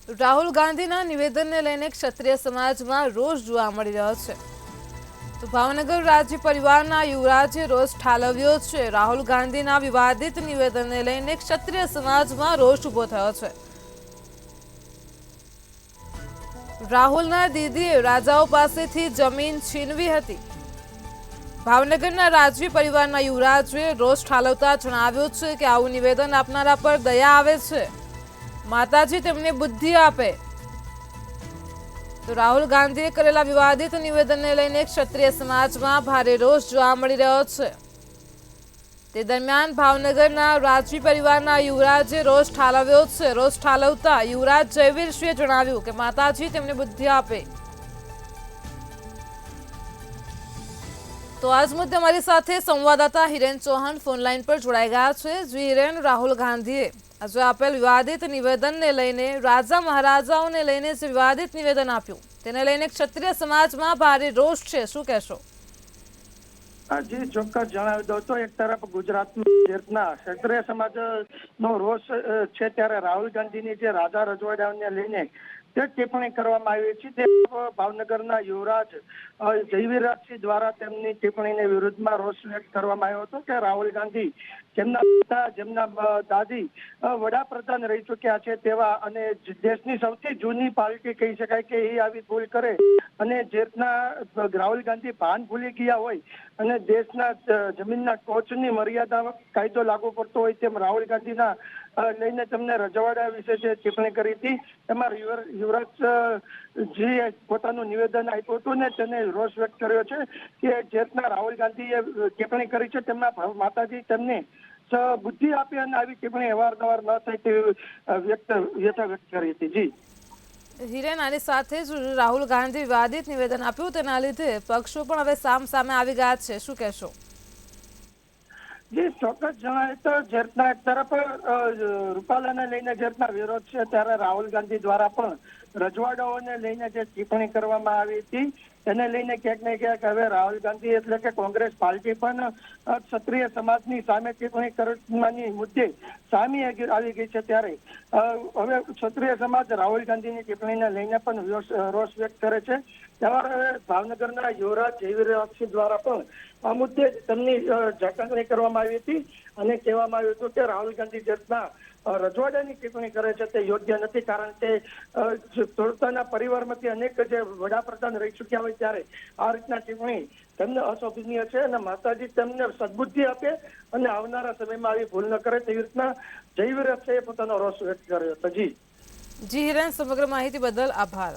રાહુલ ગાંધીના નિવેદનને લઈને ક્ષત્રિય સમાજમાં રોષ જોવા મળી રહ્યો છે. તો ભાવનગર રાજ્ય પરિવારના યુવરાજે રોષ ઠાલવ્યો છે. રાહુલ ગાંધીના વિવાદિત નિવેદનને લઈને ક્ષત્રિય સમાજમાં રોષ ઉભો થયો છે. રાહુલના દીદીએ રાજાઓ પાસેથી જમીન છીનવી હતી. ભાવનગરના રાજવી પરિવારના યુવરાજે રોષ ઠાલવતા જણાવ્યું છે કે આવું નિવેદન આપનારા પર દયા આવે છે. માતાજી તેમને બુદ્ધિ આપે. તો રાહુલ ગાંધીએ કરેલા વિવાદિત નિવેદનને લઈને ક્ષત્રિય સમાજમાં ભારે રોષ જોવા મળી રહ્યો છે. તે દરમિયાન ભાવનગરના રાજવી પરિવારના યુવરાજે રોષ ઠાલવ્યો છે. રોષ ઠાલવતા યુવરાજ જયવીરસિંહે જણાવ્યું કે માતાજી તેમને બુદ્ધિ આપે. તો આજ મુદ્દે અમારી સાથે સંવાદદાતા હિરેન ચૌહાણ ફોનલાઈન પર જોડાઈ ગયા છે. જી હિરેન, રાહુલ ગાંધીએ આજે આપેલ વિવાદિત નિવેદનને લઈને રાજા મહારાજાઓને લઈને જે વિવાદિત નિવેદન આપ્યું તેને લઈને ક્ષત્રિય સમાજમાં ભારે રોષ છે, શું કહેશો? જી ચોક્કસ જણાવી દઉં તો એક તરફ ગુજરાતના ક્ષત્રિય સમાજ નો રોષ છે, ત્યારે રાહુલ ગાંધીની જે રાજા રજવાડાઓને લઈને જે ટિપ્પણી કરવામાં આવી છે તે ભાવનગરના યુવરાજ જયવીરસિંહ દ્વારા તેમની ટિપ્પણીની વિરુદ્ધમાં રોષ વ્યક્ત કરવામાં આવ્યો હતો કે રાહુલ ગાંધી જેમના પિતા, જેમના દાદી વડાપ્રધાન રહી ચુક્યા છે તેવા અને દેશની સૌથી જૂની પાર્ટી કહી શકાય કે એ આવી ભૂલ કરે અને જે રીતના રાહુલ ગાંધી ભાન ભૂલી ગયા હોય અને દેશના જમીનના ટોચની મર્યાદા કાયદો લાગુ પડતો હોય તેમ રાહુલ ગાંધીના લઈને તેમને રજવાડા વિશે જે ટિપ્પણી કરી હતી એમાં યુવરાજજી પોતાનું નિવેદન આપ્યું હતું ને તેને રોષ વ્યક્ત કર્યો છે કે જે રીતના રાહુલ ગાંધીએ ટિપ્પણી કરી છે તેમના માતાજી તેમને બુદ્ધિ આપી અને આવી ટિપ્પણી અવારનવાર ન થાય તેવી વ્યથા વ્યક્ત કરી હતી. જી હિરેન, આની સાથે જ રાહુલ ગાંધી વિવાદિત નિવેદન આપ્યું તેના લીધે પક્ષો પણ હવે સામે આવી ગયા છે, શું કહેશો? જી ચોક્કસ જણાય તો જે રીતના એક તરફ રૂપાલાને લઈને જે રીતના વિરોધ છે ત્યારે રાહુલ ગાંધી દ્વારા પણ રજવાડાઓને લઈને જે ટિપ્પણી કરવામાં આવી હતી તેને લઈને ક્યાંક ને ક્યાંક હવે રાહુલ ગાંધી એટલે કે કોંગ્રેસ પાર્ટી પણ ક્ષત્રિય સમાજની સામે ટિપ્પણી કરવાની મુદ્દે સામે આવી ગઈ છે. ત્યારે હવે ક્ષત્રિય સમાજ રાહુલ ગાંધીની ટિપ્પણીને લઈને પણ રોષ વ્યક્ત કરે છે. ત્યારે ભાવનગરના યુવરાજ જયવીરસિંહ દ્વારા પણ આ મુદ્દે તેમની ચકાસણી કરવામાં આવી હતી અને કહેવામાં આવ્યું હતું કે રાહુલ ગાંધી જેટલા રજવાડાની ટિપ્પણી કરે છે તે યોગ્ય નથી, કારણ કે પોતાના પરિવારમાંથી અનેક જે વડાપ્રધાન રહી ચુક્યા હોય ત્યારે આ રીતના ટિપ્પણી તેમને અશોભનીય છે અને માતાજી તેમને સદબુદ્ધિ આપે અને આવનારા સમયમાં આવી ભૂલ ન કરે તેવી રીતના જયવીરસિંહે પોતાનો રોષ વ્યક્ત કર્યો હતો. જી હિરેન, સમગ્ર માહિતી બદલ આભાર.